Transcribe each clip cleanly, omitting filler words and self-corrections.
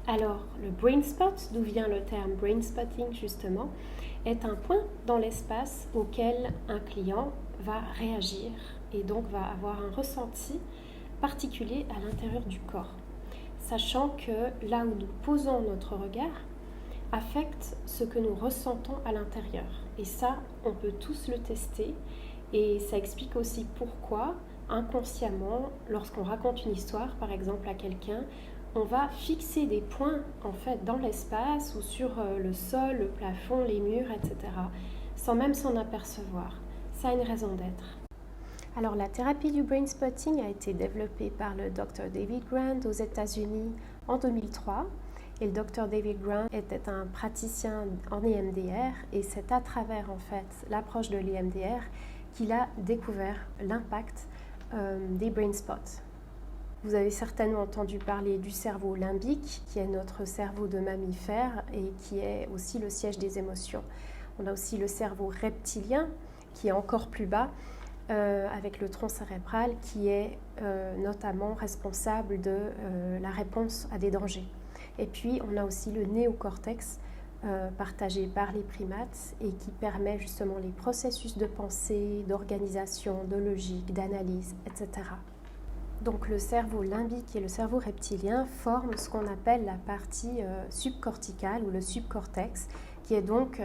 Alors, le brain spot, d'où vient le terme brain spotting justement, est un point dans l'espace auquel un client va réagir et donc va avoir un ressenti particulier à l'intérieur du corps, sachant que là où nous posons notre regard affecte ce que nous ressentons à l'intérieur. Et ça, on peut tous le tester et ça explique aussi pourquoi, inconsciemment, lorsqu'on raconte une histoire, par exemple, à quelqu'un, on va fixer des points en fait dans l'espace ou sur le sol, le plafond, les murs, etc., sans même s'en apercevoir. Ça a une raison d'être. Alors la thérapie du brain spotting a été développée par le Dr David Grant aux États-Unis en 2003. Et le Dr David Grant était un praticien en EMDR et c'est à travers en fait l'approche de l'EMDR qu'il a découvert l'impact des brain spots. Vous avez certainement entendu parler du cerveau limbique, qui est notre cerveau de mammifère et qui est aussi le siège des émotions. On a aussi le cerveau reptilien, qui est encore plus bas, avec le tronc cérébral, qui est notamment responsable de la réponse à des dangers. Et puis, on a aussi le néocortex, partagé par les primates et qui permet justement les processus de pensée, d'organisation, de logique, d'analyse, etc. Donc le cerveau limbique et le cerveau reptilien forment ce qu'on appelle la partie subcorticale ou le subcortex, qui est donc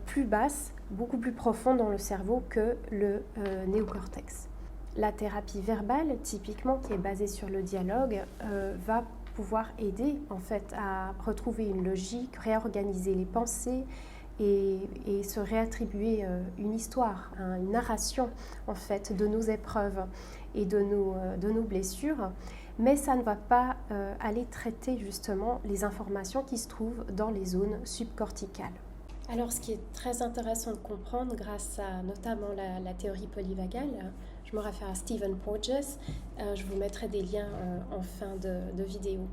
plus basse, beaucoup plus profonde dans le cerveau que le néocortex. La thérapie verbale, typiquement, qui est basée sur le dialogue, va pouvoir aider en fait à retrouver une logique, réorganiser les pensées et se réattribuer une histoire, une narration en fait de nos épreuves et de nos blessures, mais ça ne va pas aller traiter justement les informations qui se trouvent dans les zones subcorticales. Alors ce qui est très intéressant de comprendre grâce à notamment la théorie polyvagale, je me réfère à Stephen Porges, je vous mettrai des liens en fin de vidéo.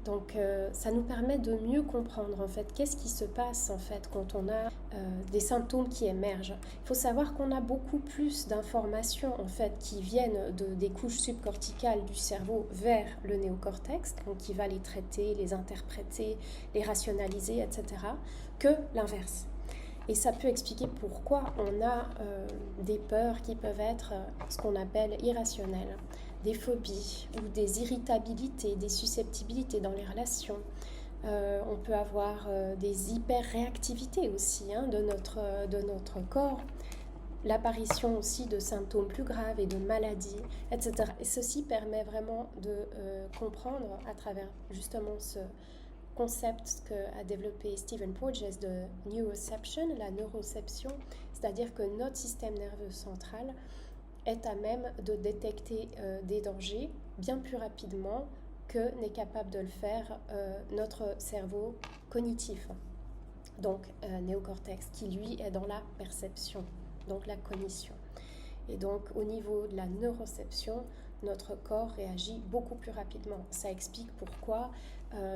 Donc ça nous permet de mieux comprendre en fait qu'est-ce qui se passe en fait quand on a des symptômes qui émergent. Il faut savoir qu'on a beaucoup plus d'informations en fait qui viennent des couches subcorticales du cerveau vers le néocortex, donc qui va les traiter, les interpréter, les rationaliser, etc., que l'inverse. Et ça peut expliquer pourquoi on a des peurs qui peuvent être ce qu'on appelle irrationnelles, des phobies ou des irritabilités, des susceptibilités dans les relations. On peut avoir des hyper-réactivités aussi de notre corps, l'apparition aussi de symptômes plus graves et de maladies, etc. Et ceci permet vraiment de comprendre à travers justement ce concept qu'a développé Stephen Porges de neuroception, la neuroception, c'est-à-dire que notre système nerveux central est à même de détecter des dangers bien plus rapidement que n'est capable de le faire notre cerveau cognitif, donc néocortex, qui lui est dans la perception, donc la cognition. Et donc au niveau de la neuroception, notre corps réagit beaucoup plus rapidement. Ça explique pourquoi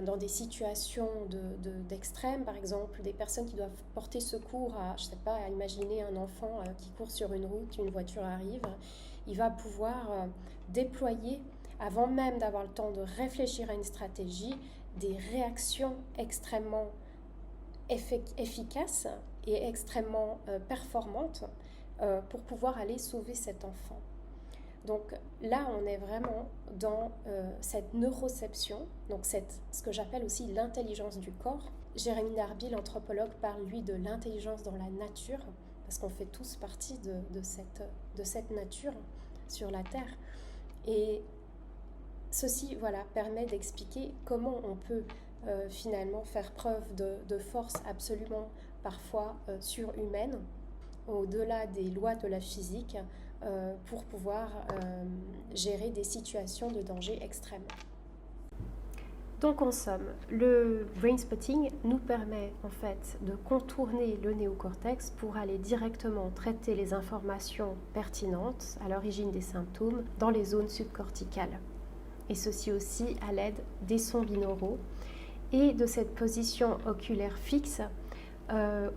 dans des situations d'extrême, par exemple, des personnes qui doivent porter secours à, je sais pas, à imaginer un enfant qui court sur une route, une voiture arrive, il va pouvoir déployer, avant même d'avoir le temps de réfléchir à une stratégie, des réactions extrêmement efficaces et extrêmement performantes pour pouvoir aller sauver cet enfant. Donc là, on est vraiment dans cette neuroception, donc ce que j'appelle aussi l'intelligence du corps. Jérémy Darby, l'anthropologue, parle, lui, de l'intelligence dans la nature, parce qu'on fait tous partie de cette nature sur la Terre. Et ceci permet d'expliquer comment on peut finalement faire preuve de force absolument parfois surhumaine, au-delà des lois de la physique, pour pouvoir gérer des situations de danger extrême. Donc en somme, le brain spotting nous permet en fait de contourner le néocortex pour aller directement traiter les informations pertinentes à l'origine des symptômes dans les zones subcorticales. Et ceci aussi à l'aide des sons binauraux et de cette position oculaire fixe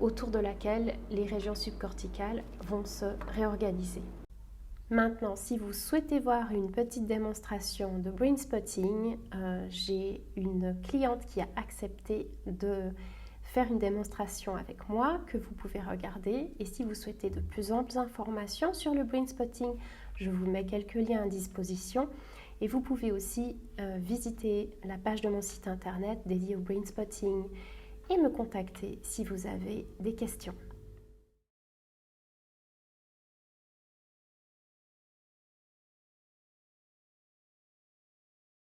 autour de laquelle les régions subcorticales vont se réorganiser. Maintenant, si vous souhaitez voir une petite démonstration de brain spotting, j'ai une cliente qui a accepté de faire une démonstration avec moi que vous pouvez regarder. Et si vous souhaitez de plus amples informations sur le brain spotting, je vous mets quelques liens à disposition. Et vous pouvez aussi visiter la page de mon site internet dédiée au brain spotting et me contacter si vous avez des questions.